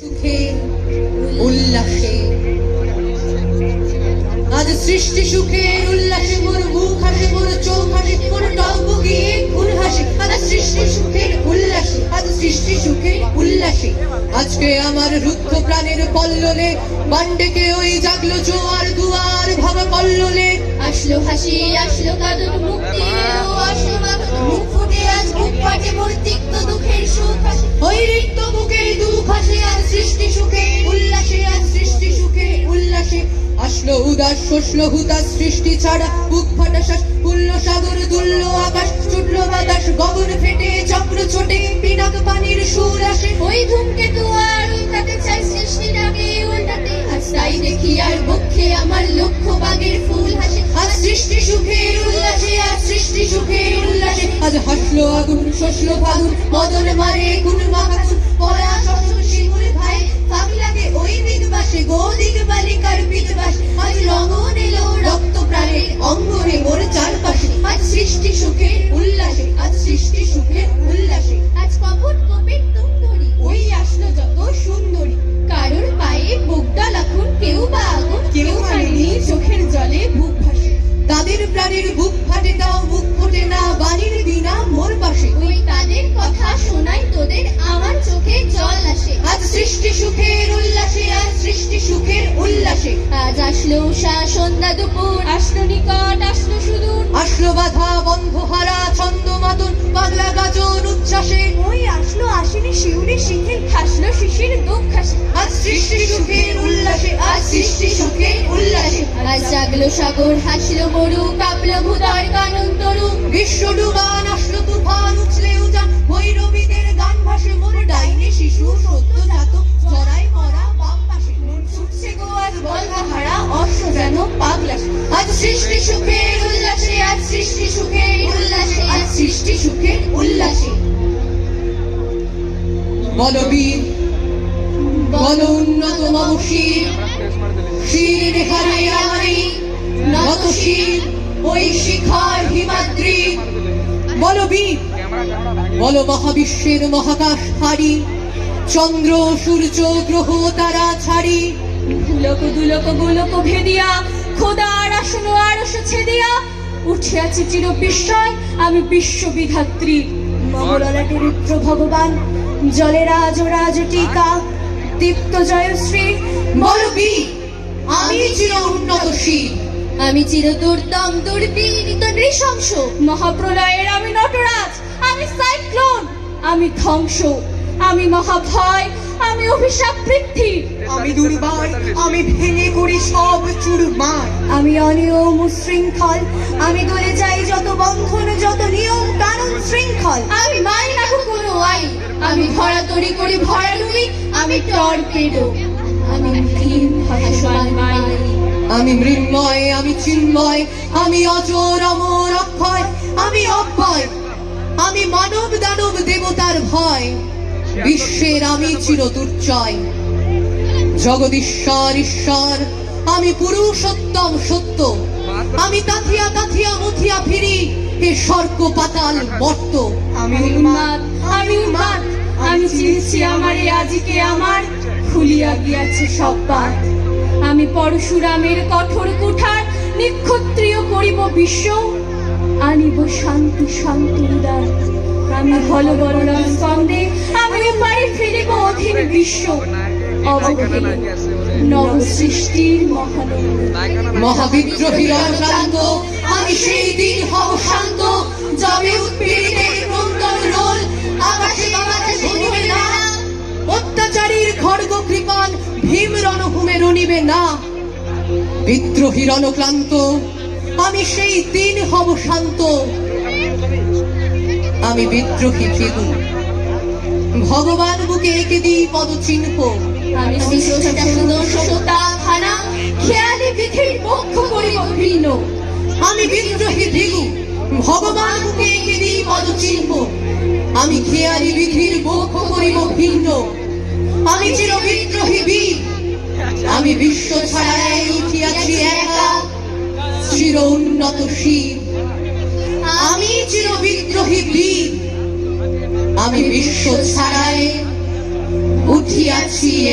সুখে উল্লাসে আজ সৃষ্টি সুখের উল্লাসে মোর মুখ হাসে, মোর চোখ হাসে, মোর টকবগিয়ে ঘুর হাসে। আজ সৃষ্টি সুখের উল্লাসে, আজ সৃষ্টি সুখের উল্লাসে। আজকে আমার রুদ্ধ প্রাণের পল্ললে বান্ডেকে ওই জাগলো জোয়ার দুয়ার ভাবা কল্লোলে। আসলো হাসি, আসলো কাঁদন, মুক্তি এলো, আসলো মাগন, মুখ ফুটে আজ বুক ফাটে মোর তিক্ত দুঃখের সুখ হাসি। ওই রিক্ত বুকের দুঃখ হাসে আজ সৃষ্টি সুখে উল্লাসে, আজ সৃষ্টি সুখে উল্লাসে। আসলো উদাস শোষলো হুতাশ সৃষ্টি ছাড়া বুক ফাটা শ্বাস, উল্ল সাগর দুল্ল আকাশ, ছুটলো বাতাস গগন ফেটে চক্র ছোটে, পিনাক পানির সুর আসে। ওই ধূমকেতু আর উল্টাতে চাই সৃষ্টিটাকে উল্টাতে, আজ তাই দেখি আর বক্ষে আমার লক্ষ বাগের ফুল হাসে। আজ সৃষ্টি সুখের উল্লাসে, আজ সৃষ্টি সুখের উল্লাসে। আজ হাসলো আগুন শোষলো ফাগুন মদন মারে গুণ মাখাসুন, পলা শশন শিমুল ভাই পাগলাকে ওই দিগবাসে গো দিগ বালিকার পিতবাস। আজ রঙন এলো রক্ত প্রাণে অঙ্গনে মোর চারপাশে, আজ সৃষ্টি সুখের উল্লাসে, আজ সৃষ্টি সুখের উল্লাসে। আজ কপট কপির তুমধরি, ওই আসলো যত সুন্দরী, কারোর পায়ে বুকটা লাখুন, কেউ বা আগুন, কেউ মানেনি চোখের জলে বুক ভাসে। তাদের প্রাণের বুক ফাটে তাও মুখ ফোটে না বাণীর বিনা মোর পাশে। ওই তাদের কথা শোনাই তোদের আমার চোখে জল আসে। আজ সৃষ্টি সুখের উল্লাসে, আজ সৃষ্টি সুখের উল্লাসে। আজ আসলো উষা সন্ধ্যা দুপুর, আসলো নিকট আসলো সুদূর, আসলো বাধা বন্ধ হারা ছন্দ মাতন পাগলা গাজন উচ্ছ্বাসে। ওই আসলো আসেনি শিউরে শিখে, হাসলো শিশির দুঃখ হাসে। আজ সৃষ্টি সুখের উল্লাসে, আজ সৃষ্টি সুখের উল্লাসে। আজ জাগলো সাগর, হাসলো মরু, কাঁপলো ভূদর কানন তরু, বিশ্ব ডুবান আসলো তুফান উছলে উজান, ভৈরবীদের গান ভাসে মোর ডাইনে শিশু সত্য জাত জরাই মরা বাম পাশে। ছুটছে গো আজ বলগা হারা অশ্ব যেন পাগলাসে। আজ সৃষ্টি সুখের উল্লাসে, আজ সৃষ্টি সুখের উল্লাসে, আজ সৃষ্টি সুখের উল্লাসে। বলো বীর বলো উন্নত মম শির, শির রেখারে আমারি নত শির ওই শিখার হিমাদ্রি। বলো বীর বলো মহাবিশ্বের মহাকাশ হারি, চন্দ্র সূর্য গ্রহ তারা ছাড়ি। ভুলক দুলক গোলক ভেদিয়া, খোদার আসন আরশ ছেদিয়া, উঠিয়াছি চির বিস্ময় আমি বিশ্ববিধাত্রী। মঙ্গলাটে রুদ্র ভগবান, জলে রাজ রাজ টিকা, দীপ্ত জয়শ্রী। বলো বীর আমি চির উন্নত শির, আমি চির দুর্দম দুর্বিনীত নৃশংস, মহাপ্রলয়ের আমি নটরাজ, আমি সাইক্লোন, আমি ধ্বংস, আমি মহাভয়, আমি অভিশাপ বৃদ্ধি, আমি দুর্বার আমি ভেঙে করি সব চুরমার। আমি অনিয়ম উশৃঙ্খল, আমি গলে যাই যত বন্ধন যত নিয়ম কানুন শৃঙ্খল, আমি মানি না কোনো আইন, আমি ধরাতরি করি ভরাডুবি, আমি টর্পেডো, আমি ভীম ভাসমান মাইল। আমি মৃন্ময় আমি চিন্ময়, আমি অজর অমর অক্ষয়, আমি অব্যয়, আমি মানব দানব দেবতার ভয়, বিশ্বের আমি চির দুর্জয়। জগদীশ্বর ঈশ্বর আমি পুরুষোত্তম সত্য, আমি তাথিয়া তাথিয়া মুথিয়া ফিরি হে স্বর্গ পাতাল মর্ত। আমি উন্মাদ, আমি উন্মাদ, আমি চিনছি আমার এই আজিকে আমার, খুলিয়া গিয়াছে সব বাদ। আমি পরশুরামের কঠোর কুঠার, নিক্ষত্রিয় করিব বিশ্ব, আনিব শান্তি শান্তি উদার। আমি হল বলরাম স্কন্দে, আমি উপারে ফিরিব অধীন বিশ্ব, অবহেল নব সৃষ্টির মহানন্দ। মহাবিদ্রোহী রণক্লান্ত আমি সেই দিন হব শান্ত, যবে উৎপীড়িতের ক্রন্দন রোল আকাশে বাতাসে শুনিবে না। অত্যাচারীর খড়গ কৃপান ভীম রণভূমে রণিবে না। বিদ্রোহী রণক্লান্ত আমি সেই দিন হব শান্ত, আমি বিদ্রোহী ভৃগু ভগবান বুকে এঁকে দিই পদচিহ্ন। আমি সৃষ্টিটা সুদর্শতা খানা, খেয়ালি বিধির পক্ষ করিব ভিন্ন। আমি বিদ্রোহী ভৃগু ভগবান বুকে এঁকে দিই পদচিহ্ন, আমি খেয়ালি বিধির পক্ষ করিব ভিন্ন। আমি চির বিদ্রোহী বীর, আমি বিশ্ব ছাড়াই উঠিয়াছি একা, চির উন্নত শির। আমি চির বিদ্রোহী বীর, আমি বিশ্ব ছাড়াই উঠিয়াছি